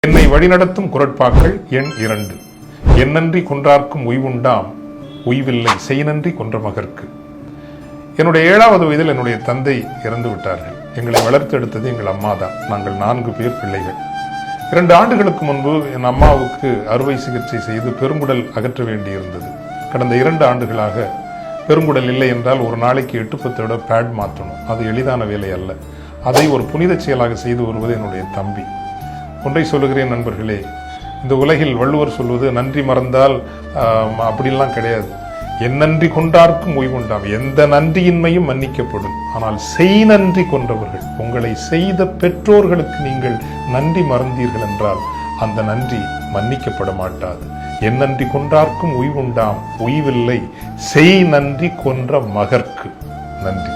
என்னை வழிநடத்தும் குரட்பாக்கள் எண் 2. என்னன்றி கொன்றார்க்கும் உய்வுண்டாம், உய்வில்லை செய்நன்றி கொன்ற மகற்கு. என்னுடைய 7வது வயதில் என்னுடைய தந்தை இறந்து விட்டார்கள். எங்களை வளர்த்தெடுத்தது எங்கள் அம்மா தான். நாங்கள் 4 பேர் பிள்ளைகள். 2 ஆண்டுகளுக்கு முன்பு என் அம்மாவுக்கு அறுவை சிகிச்சை செய்து பெருங்குடல் அகற்ற வேண்டியிருந்தது. கடந்த 2 ஆண்டுகளாக பெருங்குடல் இல்லை என்றால் ஒரு நாளைக்கு 8-10 விட பேட் மாற்றணும். அது எளிதான வேலை அல்ல. அதை ஒரு புனித செயலாக செய்து வருவது என்னுடைய தம்பி. ஒன்றை சொல்லுகிறேன் நண்பர்களே, இந்த உலகில் வள்ளுவர் சொல்வது நன்றி மறந்தால் அப்படிலாம் கிடையாது. என்னன்றி கொண்டார்க்கும் உய்வுண்டாம். எந்த நன்றியின்மையும் மன்னிக்கப்படும். ஆனால் செய் நன்றி கொன்றவர்கள், உங்களை செய்த பெற்றோர்களுக்கு நீங்கள் நன்றி மறந்தீர்கள் என்றால் அந்த நன்றி மன்னிக்கப்பட மாட்டாது. என்னன்றி கொன்றார்க்கும் உய்வுண்டாம், உய்வில்லை செய் நன்றி கொன்ற மகற்கு. நன்றி.